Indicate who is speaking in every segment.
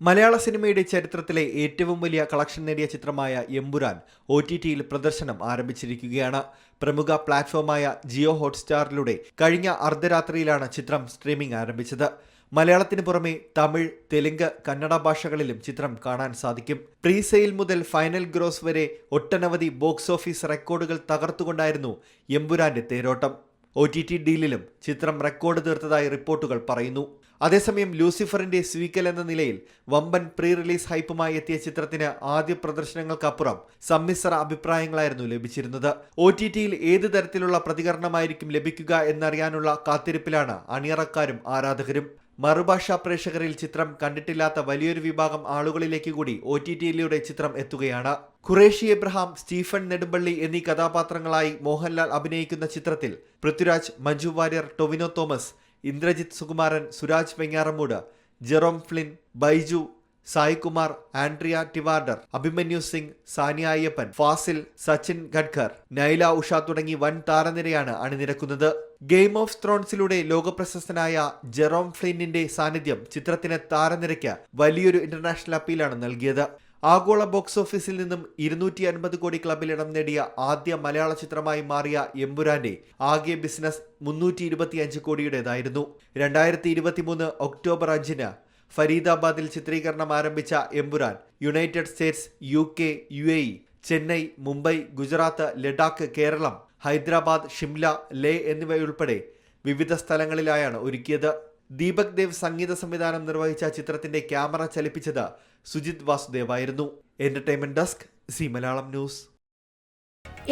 Speaker 1: മലയാള സിനിമയുടെ ചരിത്രത്തിലെ ഏറ്റവും വലിയ കളക്ഷൻ നേടിയ ചിത്രമായ എമ്പുരാൻ OTTയിൽ പ്രദർശനം ആരംഭിച്ചിരിക്കുകയാണ്. പ്രമുഖ പ്ലാറ്റ്ഫോമായ ജിയോ ഹോട്ട്സ്റ്റാറിലൂടെ കഴിഞ്ഞ അർദ്ധരാത്രിയിലാണ് ചിത്രം സ്ട്രീമിംഗ് ആരംഭിച്ചത്. മലയാളത്തിന് പുറമെ തമിഴ്, തെലുങ്ക്, കന്നഡ ഭാഷകളിലും ചിത്രം കാണാൻ സാധിക്കും. പ്രീ സെയിൽ മുതൽ ഫൈനൽ ഗ്രോസ് വരെ ഒട്ടനവധി ബോക്സ് ഓഫീസ് റെക്കോർഡുകൾ തകർത്തുകൊണ്ടായിരുന്നു എമ്പുരാന്റെ തേരോട്ടം. OTT ഡീലിലും ചിത്രം റെക്കോർഡ് തീർത്തതായി റിപ്പോർട്ടുകൾ പറയുന്നു. അതേസമയം ലൂസിഫറിന്റെ സ്വീക്കൽ എന്ന നിലയിൽ വമ്പൻ പ്രീ റിലീസ് ഹൈപ്പുമായി എത്തിയ ചിത്രത്തിന് ആദ്യ പ്രദർശനങ്ങൾക്കപ്പുറം സമ്മിശ്ര അഭിപ്രായങ്ങളായിരുന്നു ലഭിച്ചിരുന്നത്. OTTയിൽ ഏത് തരത്തിലുള്ള പ്രതികരണമായിരിക്കും ലഭിക്കുക എന്നറിയാനുള്ള കാത്തിരിപ്പിലാണ് അണിയറക്കാരും ആരാധകരും. മറുഭാഷാ പ്രേക്ഷകരിൽ ചിത്രം കണ്ടിട്ടില്ലാത്ത വലിയൊരു വിഭാഗം ആളുകളിലേക്ക് കൂടി OTTയിലൂടെ ചിത്രം എത്തുകയാണ്. ഖുറേഷി എബ്രഹാം, സ്റ്റീഫൻ നെടുമ്പള്ളി എന്നീ കഥാപാത്രങ്ങളായി മോഹൻലാൽ അഭിനയിക്കുന്ന ചിത്രത്തിൽ Prithviraj, Manju Warrier, Tovino Thomas, Indrajith Sukumaran, Suraj Venjaramoodu, Jerome Flynn, Baiju, Saikumar, Andrea Tivadar, Abhimanyu Singh, Saniya Iyappan, Fazil, Sachin Gadkar, Naila Usha തുടങ്ങി വൻ താരനിരയാണ് അണിനിരക്കുന്നത്. ഗെയിം ഓഫ് ത്രോൺസിലൂടെ ലോകപ്രശസ്തനായ ജെറോം ഫ്ലിന്നിന്റെ സാന്നിധ്യം ചിത്രത്തിന് താരനിരയ്ക്ക് വലിയൊരു ഇന്റർനാഷണൽ അപ്പീലാണ് നൽകിയത്. ആഗോള ബോക്സ് ഓഫീസിൽ നിന്നും 250 കോടി ക്ലബിൽ ഇടം നേടിയ ആദ്യ മലയാള ചിത്രമായി മാറിയ എമ്പുരാന്റെ ആകെ ബിസിനസ് 325 കോടിയുടേതായിരുന്നു. 2023 ഒക്ടോബർ 5 ഫരീദാബാദിൽ ചിത്രീകരണം ആരംഭിച്ച Empuraan United States, UK, UAE, Chennai, Mumbai, Gujarat, Ladakh, Keralam, Hyderabad, Shimla, Leh എന്നിവയുൾപ്പെടെ വിവിധ സ്ഥലങ്ങളിലായാണ് ഒരുക്കിയത്. ദീപക് ദേവ് സംഗീത സംവിധാനം നിർവഹിച്ച ചിത്രത്തിന്റെ ക്യാമറ ചലിപ്പിച്ചത് സുജിത് വാസുദേവായിരുന്നു. Entertainment desk, Zee Malayalam news.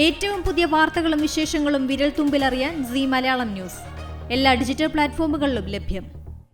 Speaker 2: ഏറ്റവും പുതിയ വാർത്തകളും വിശേഷങ്ങളും വിരൽ തുമ്പിലറിയാൻ സി മലയാളം ന്യൂസ് എല്ലാ ഡിജിറ്റൽ പ്ലാറ്റ്ഫോമുകളിലും ലഭ്യം.